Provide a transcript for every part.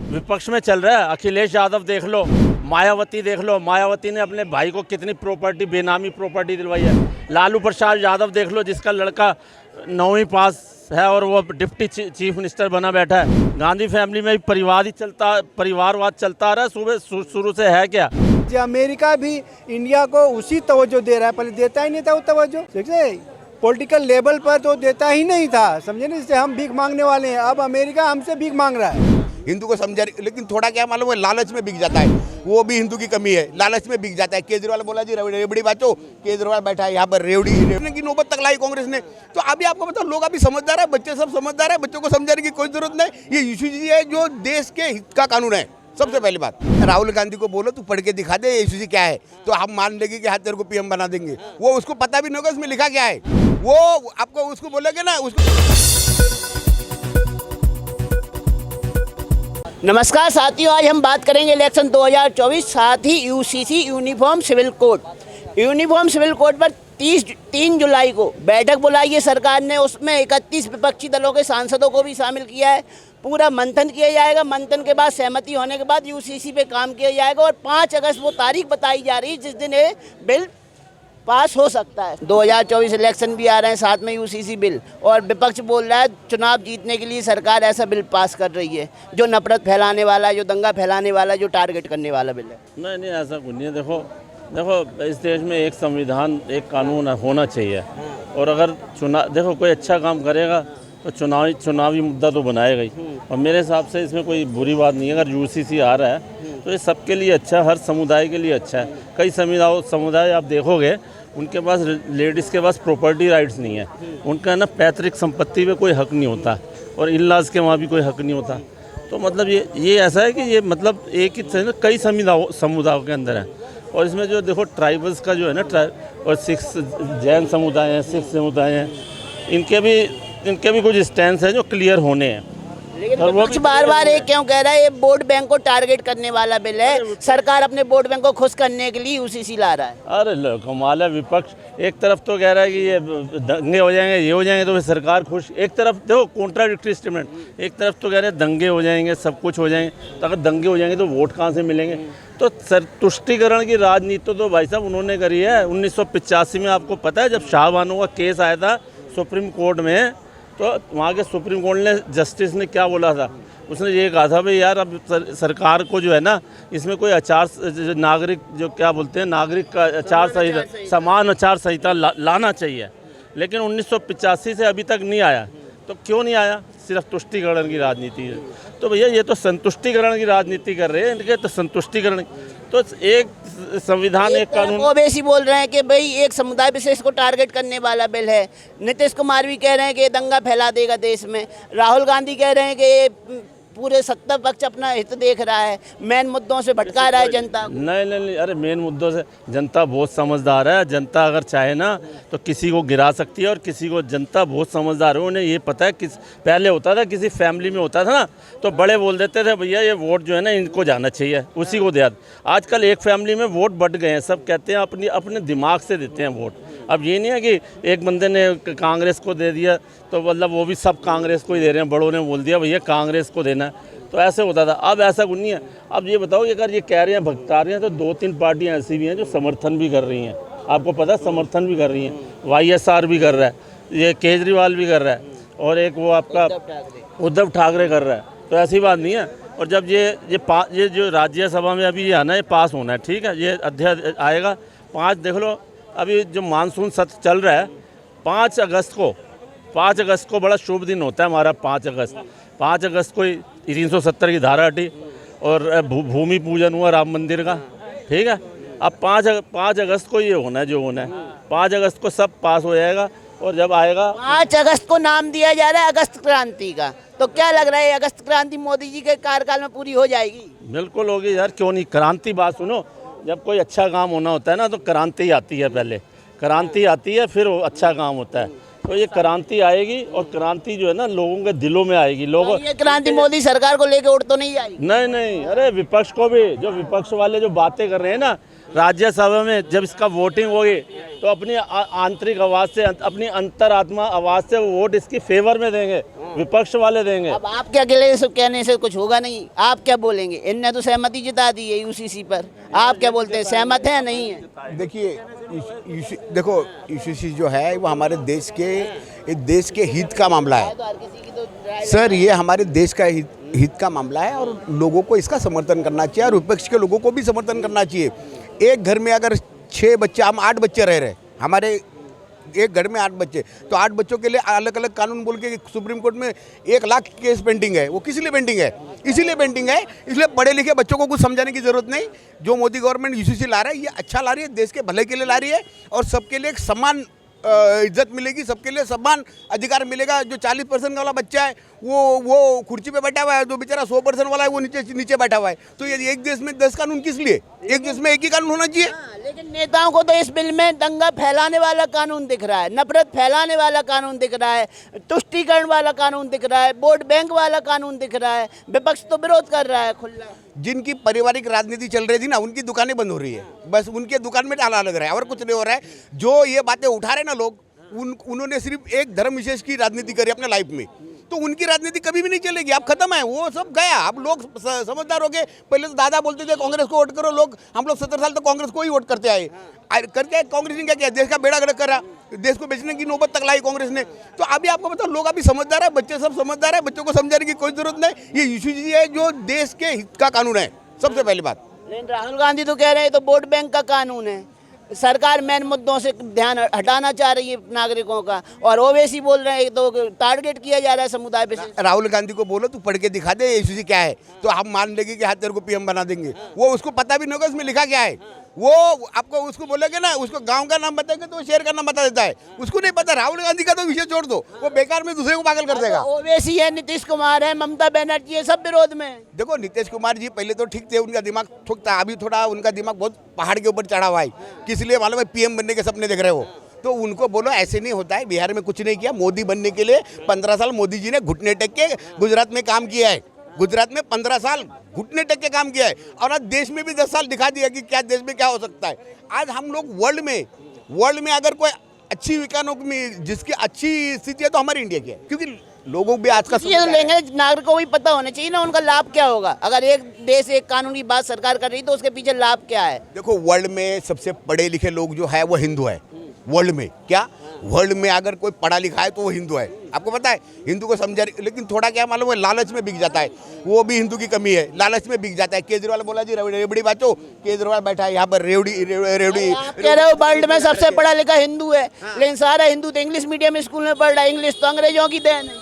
विपक्ष में चल रहा है। अखिलेश यादव देख लो, मायावती देख लो, मायावती ने अपने भाई को कितनी प्रॉपर्टी, बेनामी प्रॉपर्टी दिलवाई है। लालू प्रसाद यादव देख लो, जिसका लड़का 9वीं पास है और वो डिप्टी चीफ मिनिस्टर बना बैठा है। गांधी फैमिली में भी परिवारवाद चलता आ रहा है सुबह शुरू से है क्या। अमेरिका भी इंडिया को उसी तवज्जो दे रहा है, पहले देता ही नहीं था वो तवज्जो। पॉलिटिकल लेवल पर तो देता ही नहीं था, समझे ना। इससे हम भीख मांगने वाले हैं, अब अमेरिका हमसे भीख मांग रहा है। हिंदू को समझा, लेकिन थोड़ा क्या मालूम है, लालच में बिक जाता है। वो भी हिंदू की कमी है, लालच में बिक जाता है। केजरीवाल बोला जी रेवड़ी बाचो, केजरीवाल बैठा है यहाँ पर रेवड़ी की नौबत तक लाई कांग्रेस ने। तो अभी आपको बताओ, लोग अभी समझदार है, बच्चे सब समझदार है, बच्चों को समझाने की कोई जरूरत नहीं। ये यूसीसी है जो देश के हित का कानून है। सबसे पहली बात, राहुल गांधी को बोलो तू पढ़ के दिखा दे यूसीसी क्या है, तो हम मान लेंगे कि हाँ तेरे को पीएम बना देंगे। वो उसको पता भी नहीं होगा उसमें लिखा क्या है। वो आपको उसको बोलोगे ना नमस्कार साथियों, आज हम बात करेंगे इलेक्शन 2024, साथ ही UCC uniform civil code. Uniform civil code पर 3 जुलाई को बैठक बुलाई है सरकार ने। उसमें 31 विपक्षी दलों के सांसदों को भी शामिल किया है। पूरा मंथन किया जाएगा। मंथन के बाद सहमति होने के बाद यूसीसी पे काम किया जाएगा और 5 अगस्त वो तारीख बताई जा रही है जिस दिन ये बिल पास हो सकता है। 2024 इलेक्शन भी आ रहे हैं, साथ में यूसीसी बिल, और विपक्ष बोल रहा है चुनाव जीतने के लिए सरकार ऐसा बिल पास कर रही है जो नफरत फैलाने वाला, जो दंगा फैलाने वाला, जो टारगेट करने वाला बिल है। नहीं ऐसा कुछ नहीं है। देखो इस देश में एक संविधान, एक कानून होना चाहिए। और अगर देखो कोई अच्छा काम करेगा तो चुनावी मुद्दा तो बनाएगा ही। और मेरे हिसाब से इसमें कोई बुरी बात नहीं है। अगर यूसीसी आ रहा है तो ये सबके लिए अच्छा है, हर समुदाय के लिए अच्छा है। कई समुदाय आप देखोगे उनके पास, लेडीज़ के पास प्रॉपर्टी राइट्स नहीं है। उनका ना पैतृक संपत्ति पे कोई हक नहीं होता और इन-लॉज के वहाँ भी कोई हक नहीं होता। तो मतलब ये ऐसा है कि ये मतलब एक ही कई समुदायों के अंदर है। और इसमें जो देखो ट्राइबल्स का जो है ना, और सिख जैन समुदाय हैं, सिख समुदाय हैं, इनके भी कुछ स्टैंड हैं जो क्लियर होने हैं। लेकिन विपक्ष बार ये क्यों कह रहा है ये वोट बैंक को टारगेट करने वाला बिल है, सरकार अपने वोट बैंक को खुश करने के लिए यूसीसी ला रहा है। अरे कमाल है, विपक्ष एक तरफ तो कह रहा है कि ये दंगे हो जाएंगे, ये हो जाएंगे, तो फिर सरकार खुश। एक तरफ देखो कॉन्ट्राडिक्टरी स्टेटमेंट, एक तरफ तो कह रहे हैं दंगे हो जाएंगे, सब कुछ हो जाएंगे। तो अगर दंगे हो जाएंगे तो वोट कहाँ से मिलेंगे। तो तुष्टीकरण की राजनीति तो भाई साहब उन्होंने करी है। 1985 में आपको पता है, जब शाहबानो का केस आया था सुप्रीम कोर्ट में, तो वहाँ के सुप्रीम कोर्ट ने, जस्टिस ने क्या बोला था, उसने ये कहा था भाई यार अब सरकार को जो है ना, इसमें कोई नागरिक जो क्या बोलते हैं, नागरिक का आचार संहिता, समान आचार संहिता लाना चाहिए। लेकिन 1985 से अभी तक नहीं आया। तो क्यों नहीं आया? सिर्फ तुष्टीकरण की राजनीति है। तो भैया ये तो संतुष्टिकरण की राजनीति कर रहे हैं, इनके तो संतुष्टिकरण। तो एक संविधान, एक कानून। ओवैसी बोल रहे हैं कि भाई एक समुदाय विशेष को टारगेट करने वाला बिल है। नीतीश कुमार भी कह रहे हैं कि ये दंगा फैला देगा देश में। राहुल गांधी कह रहे हैं कि ये पूरे सत्ता पक्ष अपना हित देख रहा है, मेन मुद्दों से भटका रहा है जनता को। नहीं, अरे मेन मुद्दों से जनता बहुत समझदार है। जनता अगर चाहे ना तो किसी को गिरा सकती है, और किसी को, जनता बहुत समझदार है। उन्हें ये पता है कि पहले होता था, किसी फैमिली में होता था ना, तो बड़े बोल देते थे भैया ये वोट जो है ना इनको जाना चाहिए, उसी को दे। आजकल एक फैमिली में वोट बट गए हैं, सब कहते हैं अपने दिमाग से देते हैं वोट। अब ये नहीं है कि एक बंदे ने कांग्रेस को दे दिया तो मतलब वो भी सब कांग्रेस को ही दे रहे हैं, बड़ों ने बोल दिया भैया कांग्रेस को देना। तो ऐसे होता था, अब ऐसा कुछ नहीं है। अब ये बताओ कि अगर ये कह रहे हैं भगता रहे हैं, तो 2-3 पार्टियां ऐसी भी हैं जो समर्थन भी कर रही हैं। आपको पता है, समर्थन भी कर रही हैं। वाईएसआर भी कर रहा है, ये केजरीवाल भी कर रहा है, और एक वो आपका उद्धव ठाकरे कर रहा है। तो ऐसी बात नहीं है। और जब ये जो राज्यसभा में अभी ये आना, ये पास होना है, ठीक है, ये अध्याय आएगा 5, देख लो अभी जो मानसून सत्र चल रहा है, 5 अगस्त को बड़ा शुभ दिन होता है हमारा। 5 अगस्त को 370 की धारा हटी और भूमि पूजन हुआ राम मंदिर का, ठीक है। अब 5 अगस्त को ये होना है जो होना है। 5 अगस्त को सब पास हो जाएगा। और जब आएगा 5 अगस्त को नाम दिया जा रहा है अगस्त क्रांति का, तो क्या लग रहा है अगस्त क्रांति मोदी जी के कार्यकाल में पूरी हो जाएगी? बिल्कुल होगी यार, क्यों नहीं। क्रांति, बात सुनो, जब कोई अच्छा काम होना होता है ना तो क्रांति आती है, पहले क्रांति आती है, फिर अच्छा काम होता है। तो ये क्रांति आएगी, और क्रांति जो है ना लोगों के दिलों में आएगी। ये क्रांति मोदी सरकार को लेके उठ तो नहीं आएगी? नहीं, अरे विपक्ष को भी, जो विपक्ष वाले जो बातें कर रहे हैं ना, राज्यसभा में जब इसका वोटिंग होगी तो अपनी आंतरिक आवाज़ से, अपनी अंतरात्मा आवाज़ से वो वोट इसकी फेवर में देंगे। विपक्ष वाले देंगे। अब आप क्या अकेले सब कहने से कुछ होगा नहीं, आप क्या बोलेंगे? इनने तो सहमति जता दी है यूसीसी पर, आप क्या बोलते हैं, सहमत है नहीं है? देखिए देखो यूसीसी जो है वो हमारे देश के हित का मामला है तो हर किसी की तो राय सर। ये हमारे देश का हित का मामला है और लोगों को इसका समर्थन करना चाहिए और विपक्ष के लोगों को भी समर्थन करना चाहिए। एक घर में अगर 6 बच्चे, हम 8 बच्चे रह रहे, हमारे एक घर में 8 बच्चे, तो 8 बच्चों के लिए अलग अलग कानून बोल के सुप्रीम कोर्ट में 1 लाख केस पेंडिंग है। वो किस लिए पेंडिंग है? इसीलिए पेंडिंग है, इसलिए पढ़े लिखे बच्चों को कुछ समझाने की जरूरत नहीं। जो मोदी गवर्नमेंट यूसीसी ला रहा है ये अच्छा ला रही है, देश के भले के लिए ला रही है और सबके लिए एक समान इज्जत मिलेगी, सबके लिए समान अधिकार मिलेगा। जो 40% वाला बच्चा है वो कुर्सी पे बैठा हुआ है, जो बेचारा 100% वाला है वो नीचे बैठा हुआ है। तो ये एक देश में 10 कानून किस लिए? एक देश में एक ही कानून होना चाहिए। हाँ, लेकिन नेताओं को तो इस बिल में दंगा फैलाने वाला कानून दिख रहा है, नफरत फैलाने वाला कानून दिख रहा है, तुष्टीकरण वाला कानून दिख रहा है, वोट बैंक वाला कानून दिख रहा है। विपक्ष तो विरोध कर रहा है खुला। जिनकी पारिवारिक राजनीति चल रही थी ना, उनकी दुकानें बंद हो रही है, बस उनके दुकान में ताला लग रहा है और कुछ नहीं हो रहा है। जो ये बातें उठा रहे ना लोग, उन्होंने सिर्फ एक धर्म विशेष की राजनीति करी अपने लाइफ में, तो उनकी राजनीति कभी भी नहीं चलेगी। अब खत्म है, वो सब गया। अब लोग समझदार हो गए। पहले तो दादा बोलते थे कांग्रेस को वोट करो, हम लोग 70 साल तक कांग्रेस को ही वोट करते आए। करके कांग्रेस ने क्या किया? देश का बेड़ा गर्क करा, देश को बेचने की नौबत तक लाई कांग्रेस ने। तो अभी आपको बताओ, लोग अभी समझदार है, बच्चे सब समझदार है, बच्चों को समझाने की कोई जरूरत नहीं। ये यूसीसी है जो देश के हित का कानून है, सबसे पहली बात। लेकिन राहुल गांधी तो कह रहे हैं तो वोट बैंक का कानून है, सरकार मेन मुद्दों से ध्यान हटाना चाह रही है नागरिकों का, और ओवैसी बोल रहे हैं तो टारगेट किया जा रहा है समुदाय पे। राहुल गांधी को बोलो तू पढ़ के दिखा दे यूसीसी क्या है, तो हम मान लेंगे कि हाँ तेरे को पीएम बना देंगे। वो उसको पता भी नहीं होगा उसमें लिखा क्या है। वो आपको उसको बोलेगे ना, उसको गांव का नाम बताएंगे तो वो शहर का नाम बता देता है, उसको नहीं पता। राहुल गांधी का तो विषय छोड़ दो, वो बेकार में दूसरे को पागल कर देगा। ओवैसी है, नीतीश कुमार है, ममता बनर्जी है, सब विरोध में। देखो नीतीश कुमार जी पहले तो ठीक थे, उनका दिमाग ठीक था, अभी थोड़ा उनका दिमाग बहुत पहाड़ के ऊपर चढ़ा हुआ है। किस लिए मालूम है? पीएम बनने के सपने देख रहे हो। तो उनको बोलो ऐसे नहीं होता है। बिहार में कुछ नहीं किया, मोदी बनने के लिए 15 साल मोदी जी ने घुटने टेक के गुजरात में काम किया है। गुजरात में 15 साल घुटने टेक के काम किया है और आज देश में भी 10 साल दिखा दिया कि क्या देश में क्या हो सकता है। आज हम लोग वर्ल्ड में अगर कोई अच्छी इकोनॉमी जिसकी अच्छी स्थिति है तो हमारी इंडिया की है, क्योंकि लोगों भी आज का ये लेंगे, नागरिकों को भी पता होना चाहिए ना उनका लाभ क्या होगा। अगर एक देश एक कानून की बात सरकार कर रही तो उसके पीछे लाभ क्या है? देखो वर्ल्ड में सबसे पढ़े लिखे लोग जो है वो हिंदू है। वर्ल्ड में क्या, वर्ल्ड में अगर कोई पढ़ा लिखा है तो वो हिंदू है। आपको पता है, हिंदू को समझा, लेकिन थोड़ा क्या मालूम है, लालच में बिक जाता है। वो भी हिंदू की कमी है, लालच में बिक जाता है। केजरीवाल बोला जी रेवड़ी बाचो, केजरीवाल बैठा है यहाँ पर रेवड़ी। कह रहे हो वर्ल्ड में सबसे पढ़ा लिखा हिंदू है, लेकिन सारा हिंदू तो इंग्लिश मीडियम स्कूल में पढ़ रहा है, इंग्लिश तो अंग्रेजों की देन है।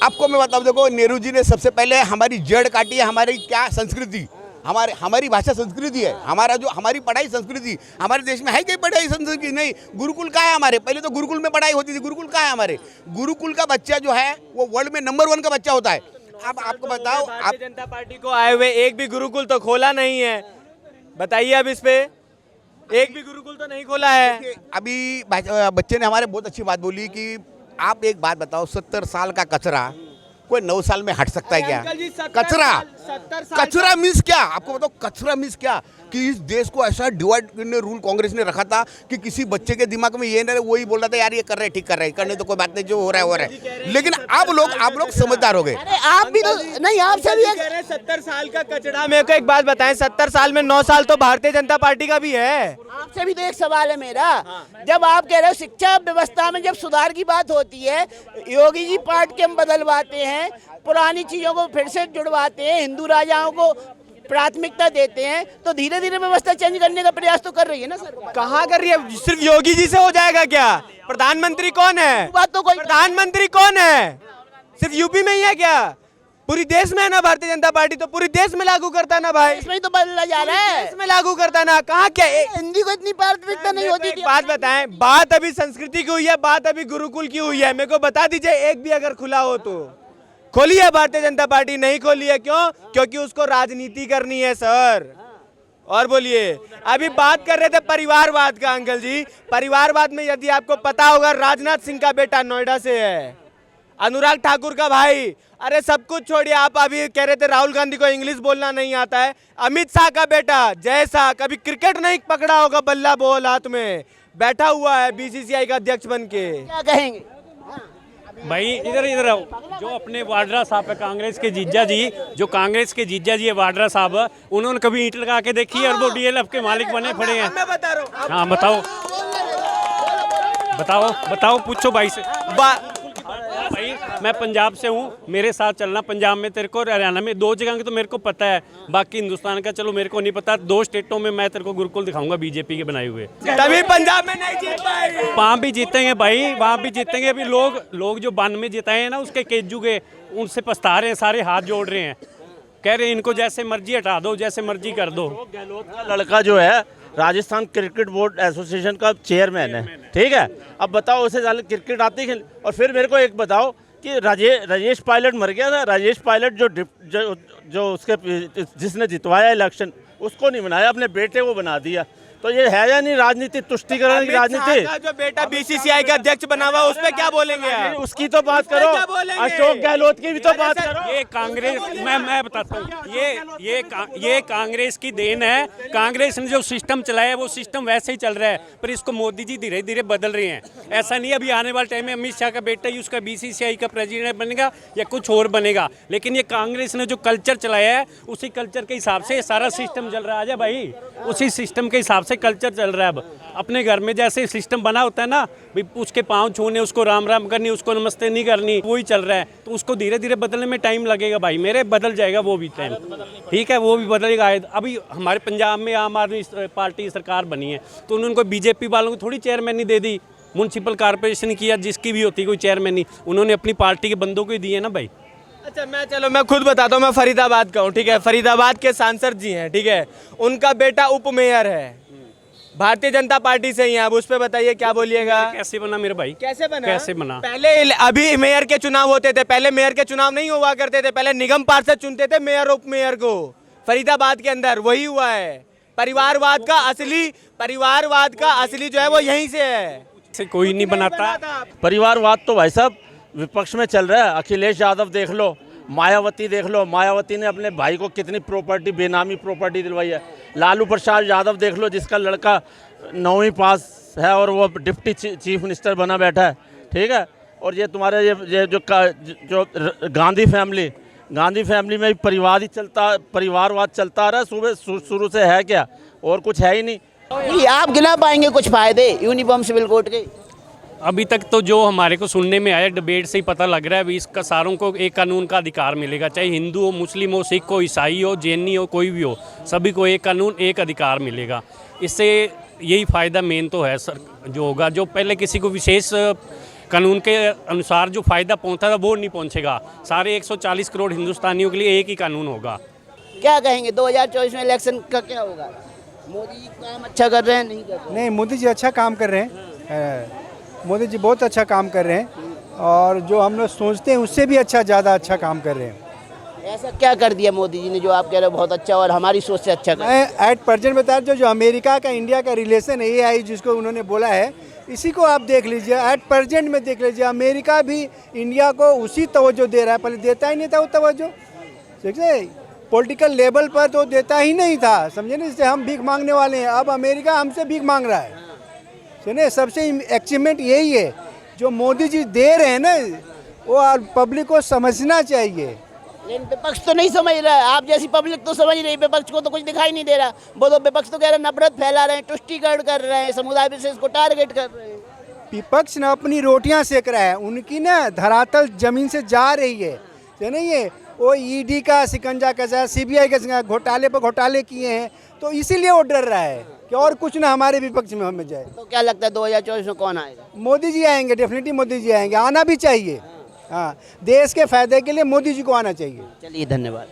आपको मैं बताऊं, देखो नेहरू जी ने सबसे पहले हमारी जड़ काटी है, हमारी क्या संस्कृति, हमारी भाषा संस्कृति है, हमारी पढ़ाई संस्कृति। हमारे देश में है कहीं पढ़ाई संस्कृति? नहीं। गुरुकुल का है हमारे, पहले तो गुरुकुल में पढ़ाई होती थी। गुरुकुल का है हमारे? गुरुकुल का बच्चा जो है वो वर्ल्ड में नंबर 1 का बच्चा होता है। अब आपको बताओ, भारतीय जनता पार्टी को आए हुए एक भी गुरुकुल तो खोला नहीं है, बताइए अब इस पे। एक भी गुरुकुल तो नहीं खोला है। अभी बच्चे ने हमारे बहुत अच्छी बात बोली कि आप एक बात बताओ, 70 साल का कचरा कोई 9 साल में हट सकता है क्या? अंकल जी, 70 कचरा, कचरा मीन्स क्या? आपको बताओ कचरा मीन्स क्या? कि इस देश को ऐसा डिवाइड करने रूल कांग्रेस ने रखा था कि किसी बच्चे के दिमाग में ये नहीं, वही बोल रहा था यार ये कर रहे ठीक कर रहे, करने तो कोई बात नहीं, जो हो रहा है। लेकिन आप लोग समझदार हो गए। अरे आप भी तो नहीं, आपसे भी 70 साल का कचरा। मेरे को एक बात बताएं, 70 साल में 9 साल तो भारतीय जनता पार्टी का भी है। आपसे भी तो एक सवाल है मेरा। जब आप कह रहे हो शिक्षा व्यवस्था में जब सुधार की बात होती है, योगी जी पाठ्यक्रम बदलवाते हैं, पुरानी चीजों को फिर से जुड़वाते हैं, हिंदू राजाओं को प्राथमिकता देते हैं, तो धीरे धीरे व्यवस्था चेंज करने का प्रयास तो कर रही है ना सरकार। कहाँ कर रही है? सिर्फ योगी जी से हो जाएगा क्या? प्रधानमंत्री कौन है? बात तो कोई, प्रधानमंत्री कौन है? सिर्फ यूपी में ही है क्या? पूरी देश में है ना भारतीय जनता पार्टी, तो पूरी देश में लागू करता है ना भाई। इसमें ही तो बदला जा रहा है, देश में लागू करता है ना। कहाँ क्या हिंदी को इतनी प्राथमिकता नहीं होती थी। बात बताएं, बात अभी संस्कृति की हुई है, बात अभी गुरुकुल की हुई है। मेरे को बता दीजिए एक भी अगर खुला हो तो। खोली है भारतीय जनता पार्टी? नहीं खोली है। क्यों? क्योंकि उसको राजनीति करनी है सर। और बोलिए, अभी बात कर रहे थे परिवारवाद का अंकल जी। परिवारवाद में यदि आपको पता होगा, राजनाथ सिंह का बेटा नोएडा से है, अनुराग ठाकुर का भाई। अरे सब कुछ छोड़िए, आप अभी कह रहे थे राहुल गांधी को इंग्लिश बोलना नहीं आता है। अमित शाह का बेटा जय शाह, कभी क्रिकेट नहीं पकड़ा होगा, बल्ला बॉल हाथ में बैठा हुआ है बीसीसीआई का अध्यक्ष बन के। क्या कहेंगे? भाई इधर इधर आओ। जो अपने वाड्रा साहब है कांग्रेस के जीजा जी, जो कांग्रेस के जीजा जी है वाड्रा साहब, उन्होंने कभी ईंट लगा के देखी है और वो डीएलएफ के मालिक बने पड़े हैं। मैं बता रहा हूँ। हाँ बताओ बताओ बताओ, पूछो भाई से। भाई मैं पंजाब से हूँ, मेरे साथ चलना। पंजाब में तेरे को, हरियाणा में 2 जगह की तो मेरे को पता है, बाकी हिंदुस्तान का चलो मेरे को नहीं पता। 2 स्टेटों में मैं तेरे को गुरुकुल दिखाऊंगा बीजेपी के बनाए हुए। तभी पंजाब में नहीं जीत पाएगी। वहाँ भी जीतेंगे भाई, वहाँ भी जीतेंगे। अभी लोग जो 92 में जिताए हैं ना उसके केजू के, उनसे पछता रहे हैं, सारे हाथ जोड़ रहे हैं, कह रहे हैं इनको जैसे मर्जी हटा दो, जैसे मर्जी कर दो। गहलोत का लड़का जो है राजस्थान क्रिकेट बोर्ड एसोसिएशन का चेयरमैन है, ठीक है। अब बताओ उसे ज़्यादा क्रिकेट आती है? और फिर मेरे को एक बताओ कि राजेश पायलट मर गया था। राजेश पायलट जो उसके जिसने जितवाया इलेक्शन, उसको नहीं बनाया, अपने बेटे को बना दिया। तो ये है या नहीं राजनीति, तुष्टिकरण की राजनीति? जो बेटा बीसीसीआई का अध्यक्ष बना हुआ उस पे क्या बोलेंगे आप? उसकी तो बात करो, क्या बोलेंगे? अशोक गहलोत की भी तो बात करो। ये कांग्रेस, मैं बताता हूँ, ये कांग्रेस की देन है। कांग्रेस ने जो सिस्टम चलाया है वो सिस्टम वैसे ही चल रहा है, पर इसको मोदी जी धीरे धीरे बदल रहे हैं। ऐसा नहीं अभी आने वाले टाइम में अमित शाह का बेटा ही उसका बीसीसीआई का प्रेसिडेंट बनेगा या कुछ और बनेगा, लेकिन ये कांग्रेस ने जो कल्चर चलाया है उसी कल्चर के हिसाब से सारा सिस्टम चल रहा है। आजा भाई, उसी सिस्टम के हिसाब से कल्चर चल रहा है। अब अपने घर में जैसे सिस्टम बना होता है ना, भाई उसके पाँव छूने, उसको राम राम करनी, उसको नमस्ते नहीं करनी, वही चल रहा है। तो उसको धीरे धीरे बदलने में टाइम लगेगा भाई मेरे, बदल जाएगा वो भी टाइम, ठीक है, वो भी बदलेगा। अभी हमारे पंजाब में आम आदमी पार्टी सरकार बनी है, तो उन्होंने बीजेपी वालों को थोड़ी चेयरमैनी दे दी, म्यूनसिपल कॉर्पोरेशन की या जिसकी भी होती कोई चेयरमैनी, उन्होंने अपनी पार्टी के बंदों को ही दिए ना भाई। अच्छा मैं खुद बताता हूँ, मैं फरीदाबाद का हूँ, ठीक है। फरीदाबाद के सांसद जी हैं, ठीक है, उनका बेटा उप मेयर है, भारतीय जनता पार्टी से ही है। अब उस पे बताइए क्या बोलिएगा? कैसे बना मेरे भाई? कैसे बना? पहले अभी मेयर के चुनाव होते थे, पहले मेयर के चुनाव नहीं हुआ करते थे, पहले निगम पार्षद चुनते थे मेयर उप मेयर को। फरीदाबाद के अंदर वही हुआ है। परिवारवाद का असली जो है वो यहीं से है, से कोई नहीं बनाता। परिवारवाद तो भाई साहब विपक्ष में चल रहा है। अखिलेश यादव देख लो, मायावती देख लो, मायावती ने अपने भाई को कितनी प्रॉपर्टी, बेनामी प्रॉपर्टी दिलवाई है। लालू प्रसाद यादव देख लो, जिसका लड़का 9वीं पास है और वो डिप्टी चीफ मिनिस्टर बना बैठा है, ठीक है। और ये तुम्हारे ये जो गांधी फैमिली में भी परिवारवाद चलता आ रहा है शुरू से, है क्या? और कुछ है ही नहीं। आप गिना पाएंगे कुछ फायदे यूनिफॉर्म सिविल कोड के? अभी तक तो जो हमारे को सुनने में आया, डिबेट से ही पता लग रहा है अभी इसका सारों को एक कानून का अधिकार मिलेगा, चाहे हिंदू हो, मुस्लिम हो, सिख हो, ईसाई हो, जैनी हो, कोई भी हो, सभी को एक कानून, एक अधिकार मिलेगा। इससे यही फ़ायदा मेन तो है सर जो होगा। जो पहले किसी को विशेष कानून के अनुसार जो फ़ायदा पहुंचता था वो नहीं पहुंचेगा। सारे 140 करोड़ हिंदुस्तानियों के लिए एक ही कानून होगा। क्या कहेंगे 2024 में इलेक्शन का क्या होगा? मोदी जी काम अच्छा कर रहे हैं, नहीं कर रहे? नहीं, मोदी जी अच्छा काम कर रहे हैं। मोदी जी बहुत अच्छा काम कर रहे हैं, और जो हम लोग सोचते हैं उससे भी ज़्यादा अच्छा काम कर रहे हैं। ऐसा क्या कर दिया मोदी जी ने जो आप कह रहे हो बहुत अच्छा और हमारी सोच से अच्छा कर? मैं एट प्रेजेंट बता रहा हूँ, जो अमेरिका का इंडिया का रिलेशन है, AI जिसको उन्होंने बोला है, इसी को आप देख लीजिए। एट प्रेजेंट में देख लीजिए, अमेरिका भी इंडिया को उसी तवज्जो दे रहा है, पहले देता ही नहीं था वो तवज्जो, ठीक है। पॉलिटिकल लेवल पर तो देता ही नहीं था, समझे ना। इससे हम भीख मांगने वाले हैं, अब अमेरिका हमसे भीख मांग रहा है, सुनिए। सबसे अचीवमेंट यही है जो मोदी जी दे रहे हैं ना, वो पब्लिक को समझना चाहिए। लेकिन विपक्ष तो नहीं समझ रहा है, आप जैसी पब्लिक तो समझ रही है, विपक्ष को तो कुछ दिखाई नहीं दे रहा। बोलो, विपक्ष तो कह रहे हैं नफरत फैला रहे हैं, तुष्टीकरण कर रहे हैं, समुदाय विशेष को टारगेट कर रहे हैं। विपक्ष ने अपनी रोटियां सेक रहा है, उनकी ना धरातल जमीन से जा रही है, सुनिए। वो ED का शिकंजा कसा है, CBI के घोटाले पर घोटाले किए हैं, तो इसीलिए वो डर रहा है कि और कुछ ना हमारे विपक्ष में हमें जाए। तो क्या लगता है 2024 में कौन आएगा? मोदी जी आएंगे, डेफिनेटली मोदी जी आएंगे, आना भी चाहिए। हाँ, देश के फायदे के लिए मोदी जी को आना चाहिए। चलिए, धन्यवाद।